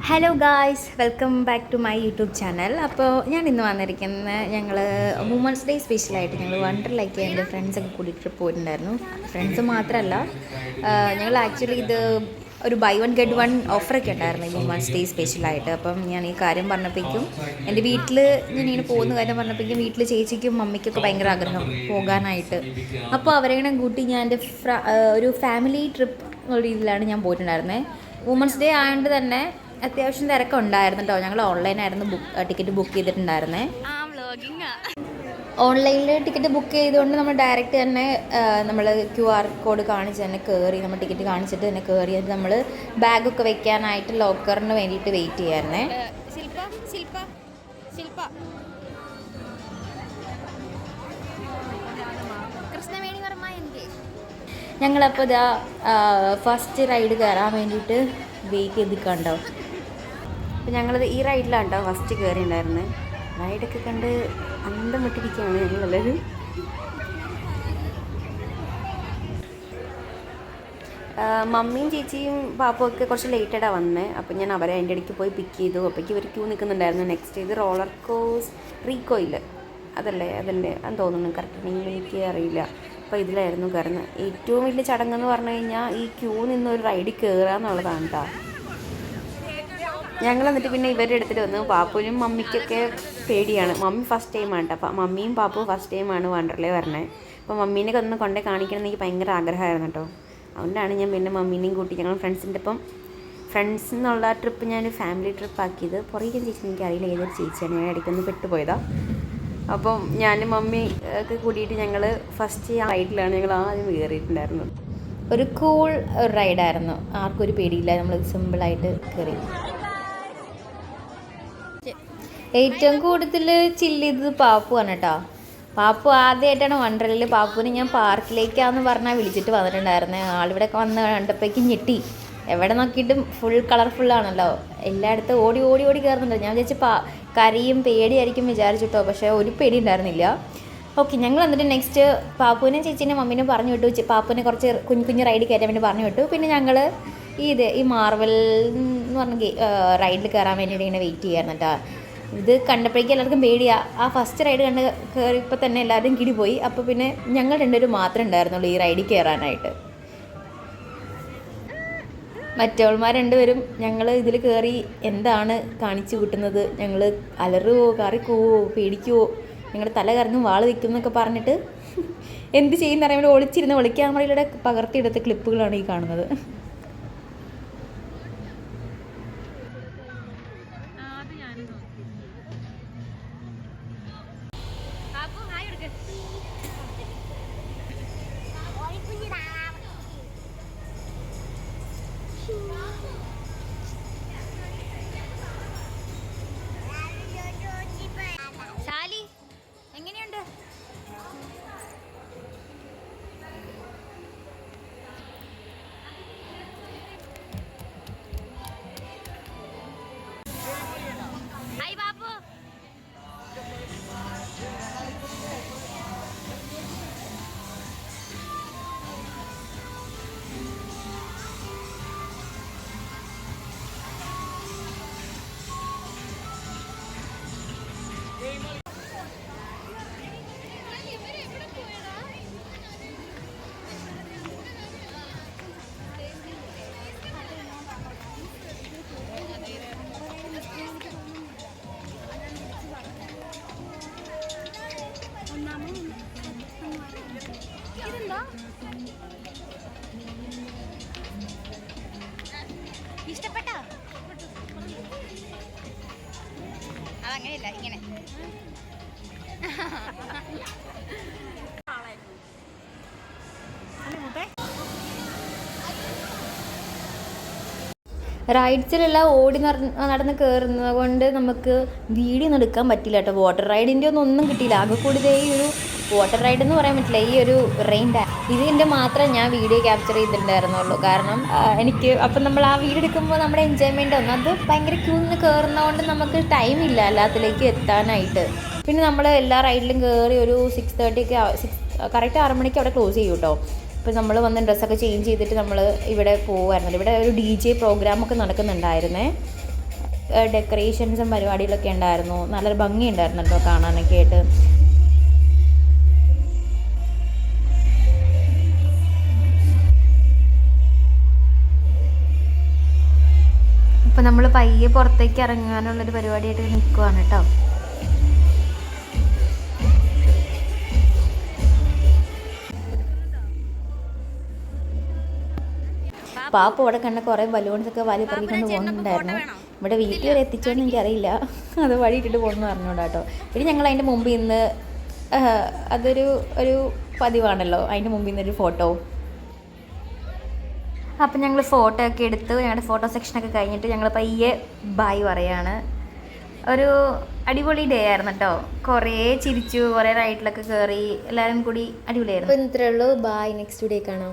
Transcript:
Hello guys, welcome back to my YouTube channel. അപ്പോൾ ഞാൻ ഇന്ന് വന്നിരിക്കുന്നത് ഞങ്ങൾ വുമൻസ് ഡേ സ്പെഷ്യലായിട്ട് ഞങ്ങൾ വണ്ടർലേക്ക് എൻ്റെ ഫ്രണ്ട്സൊക്കെ കൂടി ട്രിപ്പ് പോയിട്ടുണ്ടായിരുന്നു. ഫ്രണ്ട്സ് മാത്രമല്ല, ഞങ്ങൾ ആക്ച്വലി ഇത് ഒരു ബൈ വൺ ഗെറ്റ് വൺ ഓഫറൊക്കെ ഉണ്ടായിരുന്നു ഈ വുമൻസ് ഡേ സ്പെഷ്യലായിട്ട്. അപ്പം ഞാൻ ഈ കാര്യം പറഞ്ഞപ്പോഴേക്കും എൻ്റെ വീട്ടിൽ ഞാനിങ്ങനെ പോകുന്ന കാര്യം പറഞ്ഞപ്പോഴേക്കും വീട്ടിൽ ചേച്ചിക്കും മമ്മിക്കൊക്കെ ഭയങ്കര ആഗ്രഹം പോകാനായിട്ട്. അപ്പോൾ അവരെങ്ങനെ കൂട്ടി ഞാൻ എൻ്റെ ഒരു ഫാമിലി ട്രിപ്പ് എന്നുള്ള രീതിയിലാണ് ഞാൻ പോയിട്ടുണ്ടായിരുന്നത്. വുമൻസ് ഡേ ആയതുകൊണ്ട് തന്നെ അത്യാവശ്യം തിരക്ക് ഉണ്ടായിരുന്നു കേട്ടോ. ഞങ്ങൾ ഓൺലൈനായിരുന്നു ടിക്കറ്റ് ബുക്ക് ചെയ്തിട്ടുണ്ടായിരുന്നേ. ഓൺലൈനിൽ ടിക്കറ്റ് ബുക്ക് ചെയ്തുകൊണ്ട് നമ്മൾ ഡയറക്റ്റ് തന്നെ നമ്മൾ QR കോഡ് കാണിച്ച് തന്നെ കയറി, നമ്മൾ ടിക്കറ്റ് കാണിച്ചിട്ട് തന്നെ കയറി നമ്മൾ ബാഗൊക്കെ വെക്കാനായിട്ട് ലോക്കറിന് വേണ്ടിയിട്ട് വെയിറ്റ് ചെയ്യായിരുന്നേ. ഞങ്ങളപ്പോൾ ഇതാ ഫസ്റ്റ് റൈഡ് കയറാൻ വേണ്ടിയിട്ട് വെയിറ്റ് ചെയ്തിട്ടുണ്ടാവും. അപ്പോൾ ഞങ്ങളത് ഈ റൈഡിലാണ് കേട്ടോ ഫസ്റ്റ് കയറിയിട്ടുണ്ടായിരുന്നത്. റൈഡൊക്കെ കണ്ട് അന്തം വിട്ടിരിക്കുകയാണ് ഞങ്ങളെല്ലാവരും. മമ്മിയും ചേച്ചിയും പാപ്പും ഒക്കെ കുറച്ച് ലേറ്റായിട്ടാണ് വന്നത്. അപ്പോൾ ഞാൻ അവരെ അതിൻ്റെ ഇടയ്ക്ക് പോയി പിക്ക് ചെയ്തു. അപ്പോഴേക്ക് ഇവർ ക്യൂ നിൽക്കുന്നുണ്ടായിരുന്നു. നെക്സ്റ്റ് ഇത് റീകോയിൽ അതല്ലേ അതെന്ന് തോന്നുന്നു, കറക്റ്റ് നെയിം എനിക്ക് അറിയില്ല. അപ്പോൾ ഇതിലായിരുന്നു കയറുന്നത്. ഏറ്റവും വലിയ ചടങ്ങെന്ന് പറഞ്ഞു കഴിഞ്ഞാൽ ഈ ക്യൂ നിന്നൊരു റൈഡിൽ കയറുക എന്നുള്ളതാണ് കേട്ടോ. ഞങ്ങൾ എന്നിട്ട് പിന്നെ ഇവരുടെ എടുത്തിട്ട് വന്നു. പാപ്പുവിനും മമ്മിക്കൊക്കെ പേടിയാണ്. മമ്മി ഫസ്റ്റ് ടൈമാണ് കേട്ടോ. അപ്പം മമ്മിയും പാപ്പും ഫസ്റ്റ് ടൈമാണ് വണ്ടർലേ വരണേ. അപ്പോൾ മമ്മീനെ ഒന്ന് കൊണ്ടേ കാണിക്കണം എന്ന് എനിക്ക് ഭയങ്കര ആഗ്രഹമായിരുന്നു കേട്ടോ. അതുകൊണ്ടാണ് ഞാൻ പിന്നെ മമ്മീനെയും കൂട്ടി ഞങ്ങൾ ഫ്രണ്ട്സിൻ്റെ ഒപ്പം ഫ്രണ്ട്സ് എന്നുള്ള ട്രിപ്പ് ഞാൻ ഫാമിലി ട്രിപ്പ് ആക്കിയത്. പുറകെ ചേച്ചി എനിക്കറിയില്ല ഏതൊരു ചേച്ചിയാണ്, ഞാൻ ഇടയ്ക്കൊന്ന് പെട്ടുപോയതാണ്. അപ്പം ഞാനും മമ്മി ഒക്കെ കൂടിയിട്ട് ഞങ്ങൾ ഫസ്റ്റ് ആ റൈഡിലാണ് ഞങ്ങൾ ആദ്യം കയറിയിട്ടുണ്ടായിരുന്നത്. ഒരു കൂൾ റൈഡായിരുന്നു, ആർക്കും ഒരു പേടിയില്ല. നമ്മൾ സിമ്പിളായിട്ട് കയറി. ഏറ്റവും കൂടുതൽ ചില്ല് ചെയ്തത് പാപ്പുവാണ് കേട്ടോ. പാപ്പു ആദ്യമായിട്ടാണ് വണ്ടർലയിൽ. പാപ്പുവിനെ ഞാൻ പാർക്കിലേക്കാന്ന് പറഞ്ഞാൽ വിളിച്ചിട്ട് വന്നിട്ടുണ്ടായിരുന്നത്. ആളിവിടെ വന്ന് കണ്ടപ്പോഴേക്കും ഞെട്ടി. എവിടെ നോക്കിയിട്ടും ഫുൾ കളർഫുള്ളാണല്ലോ, എല്ലായിടത്തും ഓടി ഓടി ഓടി കയറുന്നുണ്ട്. ഞാൻ വിചാരിച്ച് കരയും പേടിയായിരിക്കും വിചാരിച്ചിട്ടോ, പക്ഷേ ഒരു പേടി ഉണ്ടായിരുന്നില്ല. ഓക്കെ, ഞങ്ങൾ എന്നിട്ട് നെക്സ്റ്റ് പാപ്പുവിനെ ചേച്ചീനെ മമ്മീനെ പറഞ്ഞു വിട്ടു. പാപ്പുവിനെ കുറച്ച് കുഞ്ഞു റൈഡ് കയറ്റാൻ വേണ്ടി പറഞ്ഞു വിട്ടു. പിന്നെ ഞങ്ങൾ ഈ മാർവൽ എന്ന് പറഞ്ഞ റൈഡിൽ കയറാൻ വേണ്ടിയിട്ട് ഇങ്ങനെ വെയിറ്റ് ചെയ്യായിരുന്നു കേട്ടോ. ഇത് കണ്ടപ്പോഴേക്കും എല്ലാവർക്കും പേടിയാണ്. ആ ഫസ്റ്റ് റൈഡ് കയറിയപ്പോൾ തന്നെ എല്ലാവരും കിടി പോയി. അപ്പോൾ പിന്നെ ഞങ്ങൾ രണ്ടുപേരും മാത്രമേ ഉണ്ടായിരുന്നുള്ളൂ ഈ റൈഡിൽ കയറാനായിട്ട്. മറ്റവന്മാർ രണ്ടുപേരും ഞങ്ങൾ ഇതിൽ കയറി എന്താണ് കാണിച്ചു കൂട്ടുന്നത്, ഞങ്ങൾ അലറുവോ കറിക്കുവോ പേടിക്കുവോ, ഞങ്ങളുടെ തല കറങ്ങും വാള് വയ്ക്കും എന്നൊക്കെ പറഞ്ഞിട്ട് എന്ത് ചെയ്യുന്ന അറിയാൻ വേണ്ടി ഒളിച്ചിരുന്ന് ക്യാമറയിലൂടെ പകർത്തിയെടുത്ത ക്ലിപ്പുകളാണ് ഈ കാണുന്നത്. എങ്ങനെയുണ്ട്? ഹായ് ബാബു. ഇഷ്ടപ്പെട്ടോ? അതങ്ങനെയല്ല, ഇങ്ങനെ റൈഡ്സിലെല്ലാം ഓടി നടന്ന് കയറുന്നത് കൊണ്ട് നമുക്ക് വീഡിയോ ഒന്നും എടുക്കാൻ പറ്റില്ല കേട്ടോ. വാട്ടർ റൈഡിൻ്റെ ഒന്നും കിട്ടിയില്ല. ആകെ കൂടുതൽ ഈ ഒരു വാട്ടർ റൈഡ് എന്ന് പറയാൻ പറ്റില്ല, ഈ ഒരു റെയിൻ ഡാൻസ് ഇതിൻ്റെ മാത്രമേ ഞാൻ വീഡിയോ ക്യാപ്ചർ ചെയ്തിട്ടുണ്ടായിരുന്നുള്ളൂ. കാരണം എനിക്ക് അപ്പം നമ്മൾ ആ വീഡിയോ എടുക്കുമ്പോൾ നമ്മുടെ എൻജോയ്മെൻ്റ് ഒന്നും അത് ഭയങ്കര ക്യൂ നിന്ന് കയറുന്നതുകൊണ്ട് നമുക്ക് ടൈമില്ല എല്ലാത്തിലേക്ക് എത്താനായിട്ട്. പിന്നെ നമ്മൾ എല്ലാ റൈഡിലും കയറി ഒരു 6:30 കറക്റ്റ് 6 മണിക്ക് അവിടെ ക്ലോസ് ചെയ്യും കേട്ടോ. അപ്പോൾ നമ്മൾ വന്ന് ഡ്രസ്സൊക്കെ ചേഞ്ച് ചെയ്തിട്ട് നമ്മൾ ഇവിടെ പോകുമായിരുന്നല്ലോ. ഇവിടെ ഒരു DJ പ്രോഗ്രാമൊക്കെ നടക്കുന്നുണ്ടായിരുന്നേ. ഡെക്കറേഷൻസും പരിപാടികളൊക്കെ ഉണ്ടായിരുന്നു. നല്ലൊരു ഭംഗിയുണ്ടായിരുന്നു കേട്ടോ കാണാനൊക്കെ ആയിട്ട്. ഇപ്പം നമ്മൾ പയ്യെ പുറത്തേക്ക് ഇറങ്ങാനുള്ളൊരു പരിപാടിയായിട്ട് നിൽക്കുവാണ് കേട്ടോ. പാപ്പ അവിടെ കണ്ട കുറേ ബലൂൺസൊക്കെ വാരി പറിക്കൊണ്ട് പോകുന്നുണ്ടായിരുന്നു. ഇവിടെ വീട്ടിൽ വരെ എത്തിച്ചോന്ന് എനിക്കറിയില്ല, അത് വഴി ഇട്ടിട്ട് പോകുന്നു പറഞ്ഞോണ്ടാ കേട്ടോ. പിന്നെ ഞങ്ങൾ അതിൻ്റെ മുമ്പിൽ നിന്ന് ഒരു പതിവാണല്ലോ, അതിൻ്റെ മുമ്പിൽ നിന്നൊരു ഫോട്ടോ. അപ്പം ഞങ്ങൾ ഫോട്ടോ ഒക്കെ എടുത്ത് ഞങ്ങളുടെ ഫോട്ടോ സെക്ഷനൊക്കെ കഴിഞ്ഞിട്ട് ഞങ്ങൾ പയ്യെ ബായ് പറയാണ്. ഒരു അടിപൊളി ഡേ ആയിരുന്നു കേട്ടോ. കുറേ ചിരിച്ചു, കുറേ റൈഡിലൊക്കെ കയറി, എല്ലാവരും കൂടി അടിപൊളിയായിരുന്നു. അപ്പോൾ ഇത്രയേ ഉള്ളൂ. ബായ്, നെക്സ്റ്റ് വീഡിയോ കാണാം.